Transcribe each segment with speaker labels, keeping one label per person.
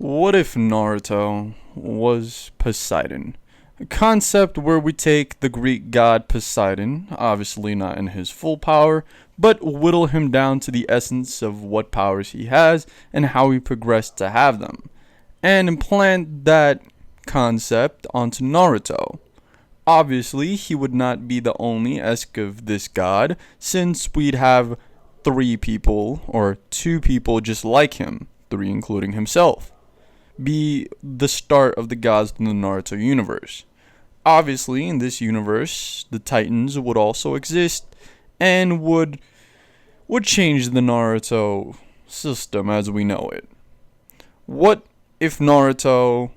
Speaker 1: What if Naruto was Poseidon? A concept where we take the Greek god Poseidon, obviously not in his full power, but whittle him down to the essence of what powers he has and how he progressed to have them, and implant that concept onto Naruto. Obviously, he would not be the only esque of this god, since we'd have three people, or two people just like him, three including himself, be the start of the gods in the Naruto universe. Obviously, in this universe, the Titans would also exist and would change the Naruto system as we know it. What if Naruto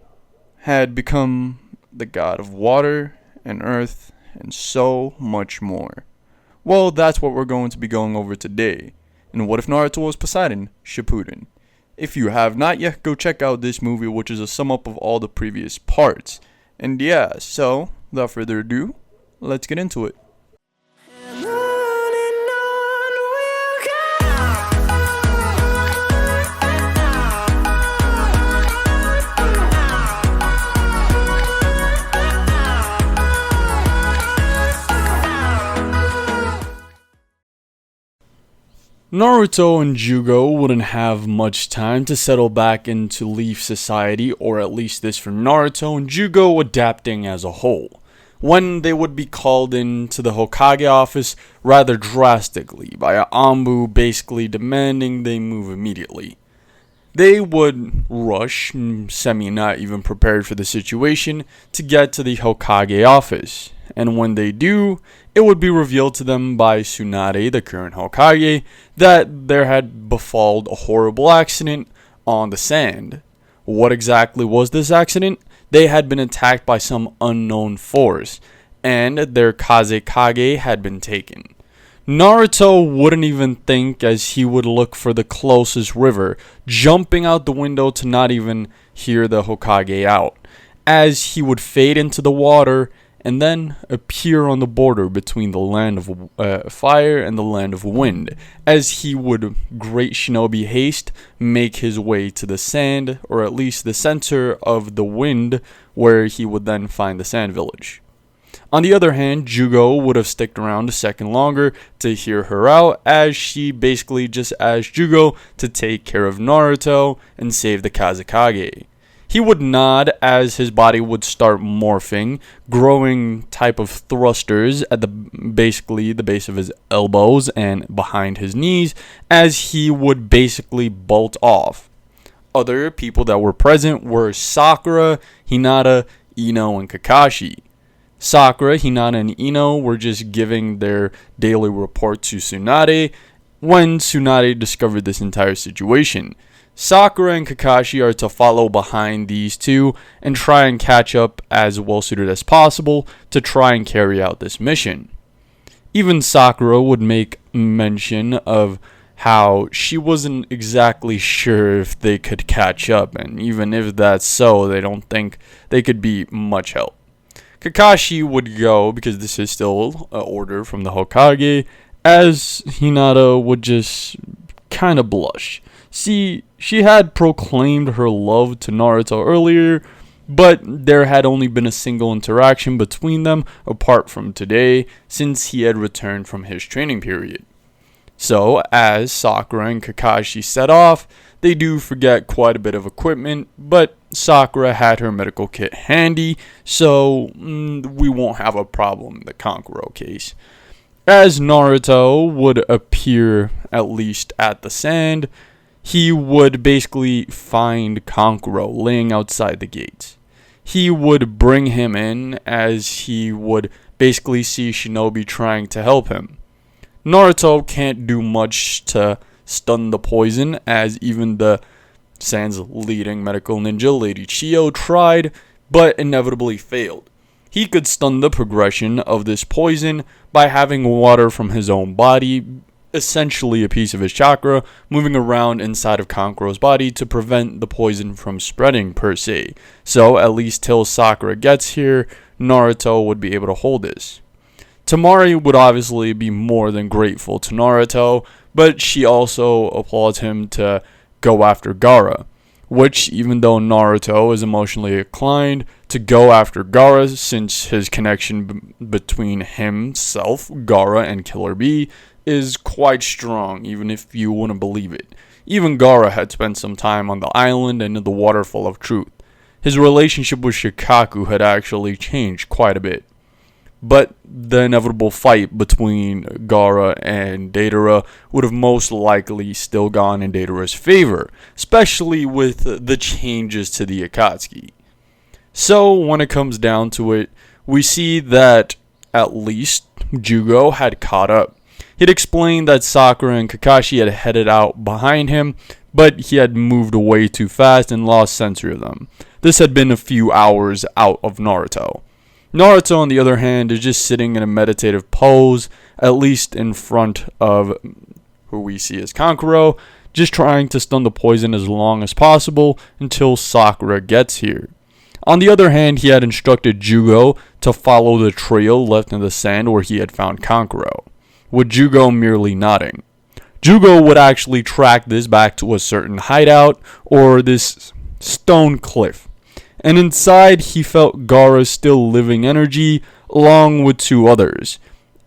Speaker 1: had become the god of water and earth and so much more? Well, that's what we're going to be going over today. And what if Naruto was Poseidon? Shippuden. If you have not yet, go check out this movie, which is a sum up of all the previous parts. And yeah, so, without further ado, let's get into it. Naruto and Jugo wouldn't have much time to settle back into Leaf Society, or at least this for Naruto and Jugo adapting as a whole, when they would be called into the Hokage office rather drastically by Amo basically demanding they move immediately. They would rush, not even prepared for the situation, to get to the Hokage office, and when they do, it would be revealed to them by Tsunade, the current Hokage, that there had befalled a horrible accident on the sand. What exactly was this accident? They had been attacked by some unknown force, and their Kazekage had been taken. Naruto wouldn't even think, as he would look for the closest river, jumping out the window to not even hear the Hokage out, as he would fade into the water and then appear on the border between the land of fire and the land of wind, as he would, great shinobi haste, make his way to the sand, or at least the center of the wind, where he would then find the sand village. On the other hand, Jugo would have stuck around a second longer to hear her out, as she basically just asked Jugo to take care of Naruto and save the Kazekage. He would nod as his body would start morphing, growing type of thrusters at basically the base of his elbows and behind his knees, as he would basically bolt off. Other people that were present were Sakura, Hinata, Ino, and Kakashi. Sakura, Hinata, and Ino were just giving their daily report to Tsunade when Tsunade discovered this entire situation. Sakura and Kakashi are to follow behind these two and try and catch up as well suited as possible to try and carry out this mission. Even Sakura would make mention of how she wasn't exactly sure if they could catch up, and even if that's so, they don't think they could be much help. Kakashi would go, because this is still an order from the Hokage, as Hinata would just kind of blush. See, she had proclaimed her love to Naruto earlier, but there had only been a single interaction between them apart from today, since he had returned from his training period. So, as Sakura and Kakashi set off, they do forget quite a bit of equipment, but Sakura had her medical kit handy, so we won't have a problem in the Kankuro case. As Naruto would appear, at least at the sand, he would basically find Kankuro laying outside the gates. He would bring him in, as he would basically see Shinobi trying to help him. Naruto can't do much to stun the poison, as even the Sand's leading medical ninja, Lady Chiyo, tried, but inevitably failed. He could stun the progression of this poison by having water from his own body, essentially a piece of his chakra, moving around inside of Kankuro's body to prevent the poison from spreading per se. So, at least till Sakura gets here, Naruto would be able to hold this. Temari would obviously be more than grateful to Naruto, but she also applauds him to go after Gaara. which, even though Naruto is emotionally inclined to go after Gaara since his connection between himself, Gaara, and Killer Bee is quite strong, even if you wouldn't believe it. Even Gaara had spent some time on the island and in the Waterfall of Truth. His relationship with Shikaku had actually changed quite a bit. But the inevitable fight between Gaara and Deidara would have most likely still gone in Deidara's favor, especially with the changes to the Akatsuki. So when it comes down to it, we see that at least Jugo had caught up. He'd explained that Sakura and Kakashi had headed out behind him, but he had moved away too fast and lost sensory of them. This had been a few hours out of Naruto. Naruto, on the other hand, is just sitting in a meditative pose, at least in front of who we see as Kankuro, just trying to stun the poison as long as possible until Sakura gets here. On the other hand, he had instructed Jugo to follow the trail left in the sand where he had found Kankuro, with Jugo merely nodding. Jugo would actually track this back to a certain hideout or this stone cliff. And inside, he felt Gaara's still living energy, along with two others,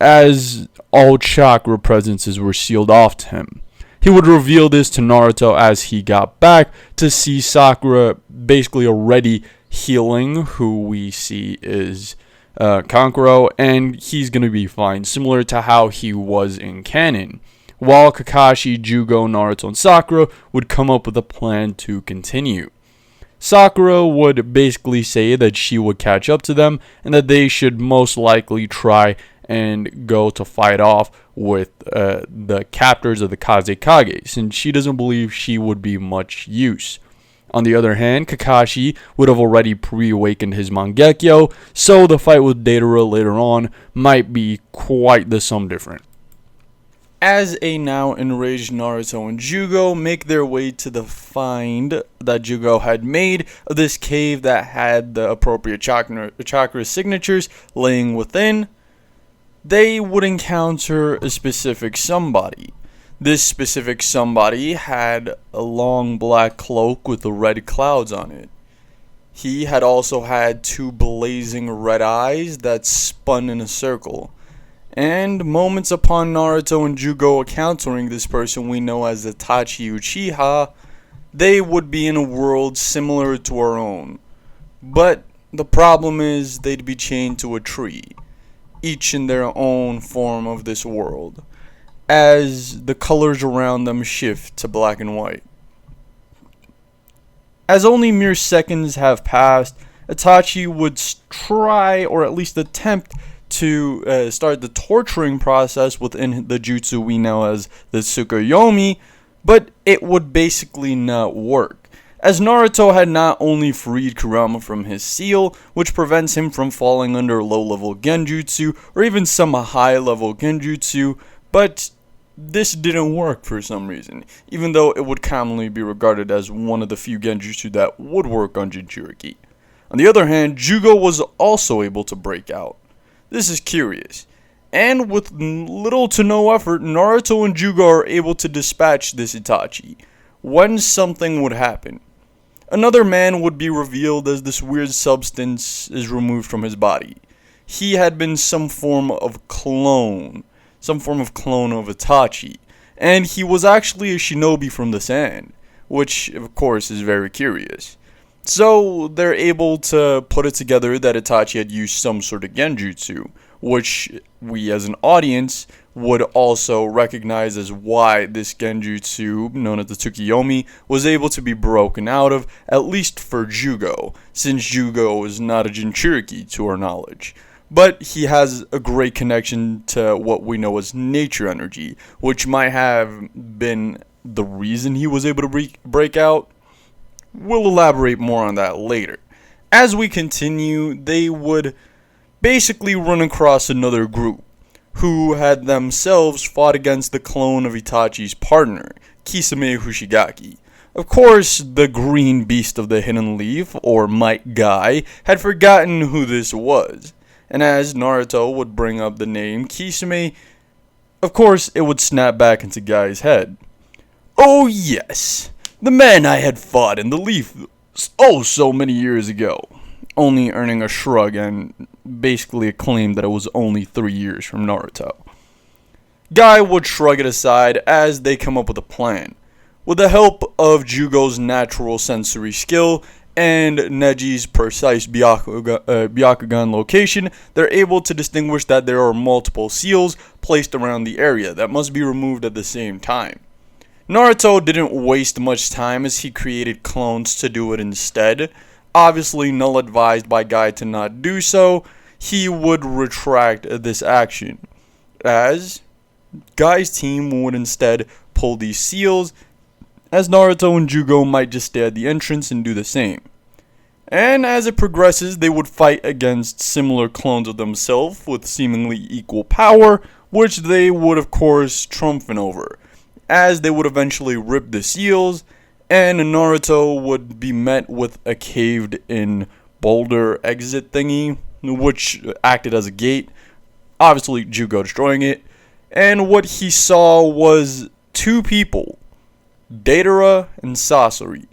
Speaker 1: as all chakra presences were sealed off to him. He would reveal this to Naruto as he got back to see Sakura basically already healing, who we see is Kankuro, and he's going to be fine, similar to how he was in canon. While Kakashi, Jugo, Naruto, and Sakura would come up with a plan to continue. Sakura would basically say that she would catch up to them and that they should most likely try and go to fight off with the captors of the Kazekage, since she doesn't believe she would be much use. On the other hand, Kakashi would have already pre-awakened his Mangekyo, so the fight with Deidara later on might be quite the sum different. As a now enraged Naruto and Jugo make their way to the find that Jugo had made of this cave that had the appropriate chakra signatures laying within, they would encounter a specific somebody. This specific somebody had a long black cloak with the red clouds on it. He had also had two blazing red eyes that spun in a circle. And moments upon Naruto and Jugo encountering this person we know as Itachi Uchiha, they would be in a world similar to our own. But the problem is they'd be chained to a tree, each in their own form of this world, as the colors around them shift to black and white. As only mere seconds have passed, Itachi would try, or at least attempt, to start the torturing process within the jutsu we know as the Tsukuyomi, but it would basically not work, as Naruto had not only freed Kurama from his seal, which prevents him from falling under low-level genjutsu or even some high-level genjutsu, but this didn't work for some reason, even though it would commonly be regarded as one of the few genjutsu that would work on Jinchuriki. On the other hand, Jugo was also able to break out. This is curious, and with little to no effort, Naruto and Jugo are able to dispatch this Itachi, when something would happen. Another man would be revealed as this weird substance is removed from his body. He had been some form of clone of Itachi, and he was actually a shinobi from the sand, which of course is very curious. So they're able to put it together that Itachi had used some sort of genjutsu, which we as an audience would also recognize as why this genjutsu, known as the Tsukuyomi, was able to be broken out of, at least for Jugo, since Jugo is not a Jinchuriki to our knowledge. But he has a great connection to what we know as nature energy, which might have been the reason he was able to break out. We'll elaborate more on that later. As we continue, they would basically run across another group who had themselves fought against the clone of Itachi's partner, Kisame Hoshigaki. Of course, the green beast of the hidden leaf, or Might Guy, had forgotten who this was. And as Naruto would bring up the name Kisame, of course it would snap back into Guy's head. Oh yes, The man I had fought in the Leaf oh so many years ago, only earning a shrug and basically a claim that it was only 3 years from Naruto. Guy would shrug it aside as they come up with a plan. With the help of Jugo's natural sensory skill and Neji's precise Byakugan location, they're able to distinguish that there are multiple seals placed around the area that must be removed at the same time. Naruto didn't waste much time as he created clones to do it instead. Obviously, Null advised by Guy to not do so. He would retract this action, as Guy's team would instead pull these seals, as Naruto and Jugo might just stay at the entrance and do the same. And as it progresses, they would fight against similar clones of themselves with seemingly equal power, which they would of course triumphant over, as they would eventually rip the seals, and Naruto would be met with a caved-in boulder exit thingy, which acted as a gate, obviously Jugo destroying it, and what he saw was two people, Deidara and Sasori.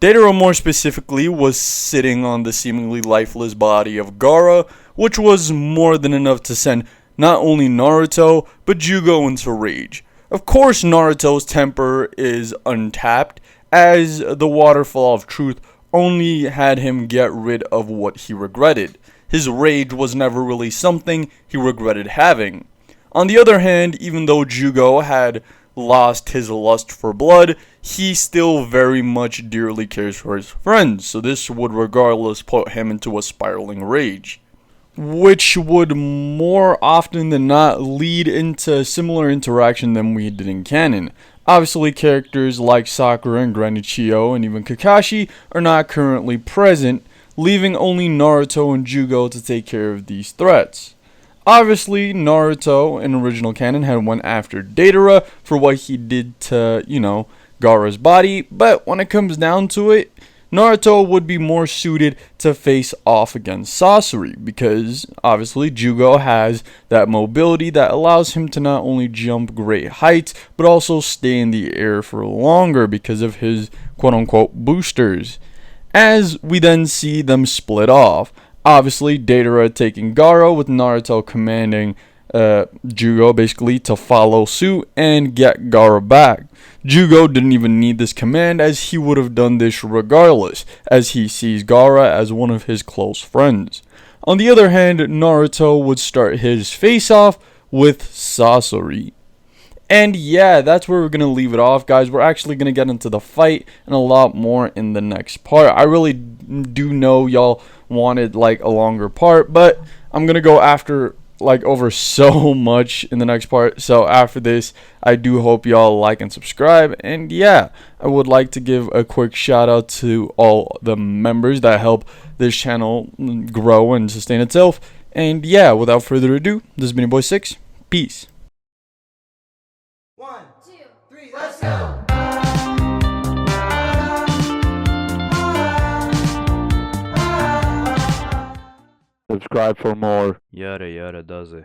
Speaker 1: Deidara more specifically was sitting on the seemingly lifeless body of Gaara, which was more than enough to send not only Naruto, but Jugo into rage. Of course, Naruto's temper is untapped, as the Waterfall of Truth only had him get rid of what he regretted. His rage was never really something he regretted having. On the other hand, even though Jugo had lost his lust for blood, he still very much dearly cares for his friends, so this would regardless put him into a spiraling rage, which would more often than not lead into similar interaction than we did in canon. Obviously, characters like Sakura and Granichio and even Kakashi are not currently present, leaving only Naruto and Jugo to take care of these threats. Obviously, Naruto in original canon had went after Deidara for what he did to, Gaara's body, but when it comes down to it, Naruto would be more suited to face off against Sasori, because obviously Jugo has that mobility that allows him to not only jump great heights, but also stay in the air for longer because of his quote-unquote boosters. As we then see them split off, obviously Deidara taking Gaara with Naruto commanding Jugo basically to follow suit and get Gaara back. Jugo didn't even need this command, as he would have done this regardless, as he sees Gaara as one of his close friends. On the other hand, Naruto would start his face-off with Sasori. And yeah, that's where we're going to leave it off, guys. We're actually going to get into the fight and a lot more in the next part. I really do know y'all wanted like a longer part, but I'm going to go after over so much in the next part. So after this, I do hope y'all like and subscribe. And yeah, I would like to give a quick shout out to all the members that help this channel grow and sustain itself. And yeah, without further ado, this has been your boy Six. Peace.
Speaker 2: 1, 2, 3, let's go!
Speaker 3: Subscribe for more.
Speaker 4: Yada yada does it.